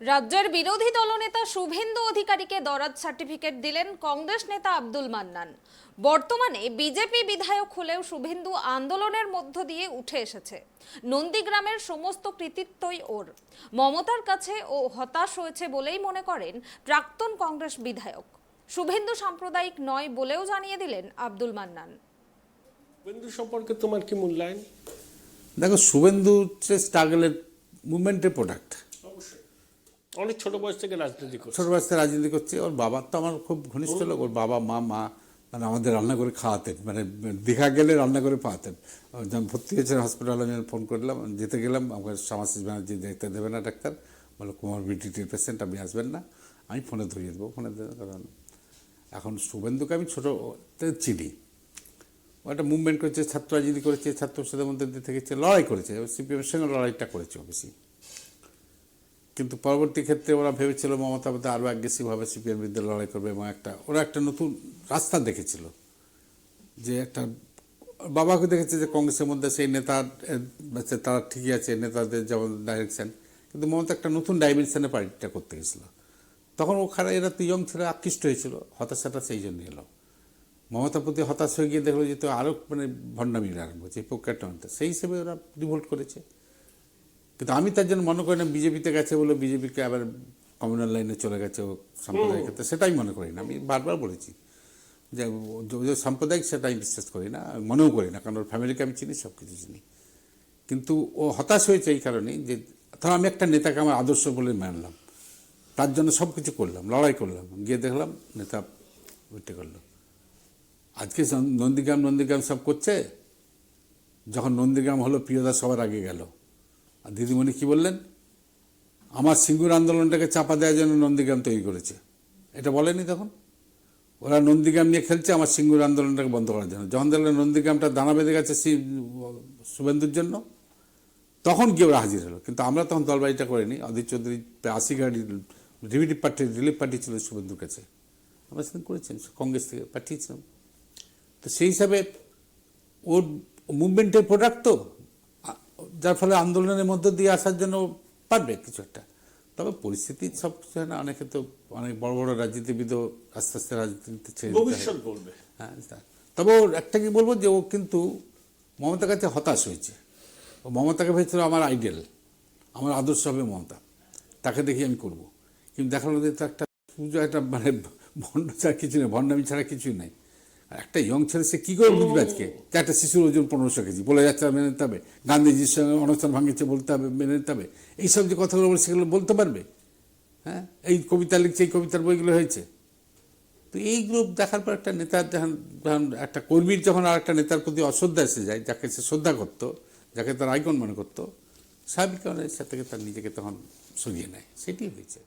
রাজ্যের বিরোধী দলনেতা শুভেন্দু অধিকারীকে দরাজ সার্টিফিকেট দিলেন কংগ্রেস নেতা আব্দুল মান্নান। বর্তমানে বিজেপি বিধায়ক হলেও শুভেন্দু আন্দোলনের মধ্য দিয়ে উঠে এসেছে। নন্দীগ্রামের সমস্ত কৃতিত্বই ওর। মমতার কাছে ও হতাশ হয়েছে বলেই মনে করেন প্রাক্তন কংগ্রেস বিধায়ক। শুভেন্দু সাম্প্রদায়িক নয় বলেও জানিয়ে দিলেন আব্দুল মান্নান। শুভেন্দু সম্পর্কে তোমার কি মূল্যায়ন? দেখো, শুভেন্দু হচ্ছে স্ট্রাগলের মুভমেন্টের প্রোডাক্ট। অবশ্যই অনেক ছোট বয়স থেকে রাজনীতি করছে। ছোট বয়স থেকে রাজনীতি করছে। ওর বাবা তো আমার খুব ঘনিষ্ঠ লোক। ওর বাবা মা মানে আমাদের রান্না করে খাওয়াতেন, মানে দীঘা গেলে রান্না করে খাওয়াতেন। যখন ভর্তি হয়েছেন হসপিটালে আমি ফোন করলাম, যেতে গেলাম, আমাকে শ্যামাশিস ব্যানার্জি দেখতে দেবে না ডাক্তার, বলে কোমরবিডিটির পেশেন্ট, আপনি আসবেন না। আমি ফোনে ধরিয়ে দেবো, ফোনে দেবো। কারণ এখন শুভেন্দুকে আমি ছোটো চিনি। ও একটা মুভমেন্ট করেছে, ছাত্র রাজনীতি করেছে, ছাত্র পরিষদের মধ্যে থেকেছে, লড়াই করেছে, সিপিএমের সঙ্গে লড়াইটা করেছে বেশি। কিন্তু পরবর্তী ক্ষেত্রে ওরা ভেবেছিল মমতা বোধহয় আরও অ্যাগ্রেসিভভাবে সিপিএম বিরুদ্ধে লড়াই করবে, এবং ওরা একটা নতুন রাস্তা দেখেছিল। যে একটা বাবাকে দেখেছে যে কংগ্রেসের মধ্যে সেই নেতা তারা ঠিকই আছে, নেতাদের যেমন ডাইরেকশন, কিন্তু মমতা একটা নতুন ডাইমেনশনে পার্টিটা করতে গেছিলো। তখন ওখানে এরা তো ইয়ং ছেলে আকৃষ্ট হয়েছিল, হতাশাটা সেই জন্য এলো। মমতার প্রতি হতাশ হয়ে গিয়ে দেখলো যে তো আরও মানে ভণ্ডামির আরম্ভ হচ্ছে, এই প্রক্রিয়াটা সেই হিসেবে ওরা রিভোল্ট করেছে। কিন্তু আমি তার জন্য মনে করি না বিজেপিতে গেছে বলে বিজেপিকে আবার কমিউনাল লাইনে চলে গেছে ও সাম্প্রদায়িক ক্ষেত্রে, সেটাই মনে করি না। আমি বারবার বলেছি যে সাম্প্রদায়িক, সেটাই বিশ্বাস করি না, মনেও করি না, কারণ ওর ফ্যামিলিকে আমি চিনি, সব কিছু চিনি। কিন্তু ও হতাশ হয়েছে এই কারণেই যে ধরো আমি একটা নেতাকে আমার আদর্শ বলে মানলাম, তার জন্য সব কিছু করলাম, লড়াই করলাম, গিয়ে দেখলাম নেতা উঠে করলো। আজকে নন্দীগ্রাম সব করছে। যখন নন্দীগ্রাম হলো, প্রিয়দা সবার আগে গেল। আর দিদিমণি কি বললেন, আমার সিঙ্গুর আন্দোলনটাকে চাপা দেওয়ার জন্য নন্দীগ্রাম তৈরি করেছে, এটা বলেনি তখন? ওরা নন্দীগ্রাম নিয়ে খেলছে আমার সিঙ্গুর আন্দোলনটাকে বন্ধ করার জন্য। যখন দেখলেন নন্দীগ্রামটা দানা বেঁধে গেছে শুভেন্দুর জন্য, তখন গিয়ে ওরা হাজির হলো। কিন্তু আমরা তখন দলবাড়িটা করিনি। অধীর চৌধুরী 80 গাড়ি রিলিফ পার্টি ছিল শুভেন্দুর কাছে, আমরা সেদিন করেছেন, কংগ্রেস থেকে পাঠিয়েছিলাম। তো সেই হিসাবে ওর মুভমেন্টের প্রোডাক্ট তো, যার ফলে আন্দোলনের মধ্য দিয়ে আসার জন্য পারবে কিছু একটা। তবে পরিস্থিতি সব কিছু হয় না, অনেকে তো অনেক বড় বড় রাজনীতিবিদও আস্তে আস্তে রাজনীতিতে ছেড়ে ভবিষ্যৎ বলবে। হ্যাঁ, তবে ওর একটা কি বলবো, যে ও কিন্তু মমতার কাছে হতাশ হয়েছে। ও মমতাকে ভেবেছিল আমার আইডিয়াল, আমার আদর্শ হবে মমতা, তাকে দেখি আমি করব। কিন্তু দেখালো যে তো একটা পুজো, একটা মানে ভণ্ড ছাড়া কিছু নেই, ভণ্ডামি ছাড়া কিছুই নাই। আর একটা ইয়ং ছেলে সে কী করে বুঝবে আজকে যে একটা শিশুর ওজন 1500 কেজি, বলে যাচ্ছে মেনে নিতে হবে, গান্ধীজির সঙ্গে অনুষ্ঠান ভাঙিয়েছে বলতে হবে, মেনে নিতে হবে, এইসব যে কথাগুলো বলে সেগুলো বলতে পারবে? হ্যাঁ, এই কবিতা লিখছে, এই কবিতার বইগুলো হয়েছে। তো এইগুলো দেখার পর একটা নেতার যখন একটা কর্মীর যখন আর একটা নেতার প্রতি অশ্রদ্ধা এসে যায়, যাকে সে শ্রদ্ধা করতো, যাকে তার আইকন মনে করতো, স্বাভাবিক কারণে সে থেকে তার নিজেকে তখন সরিয়ে নেয়, সেটাই হয়েছে।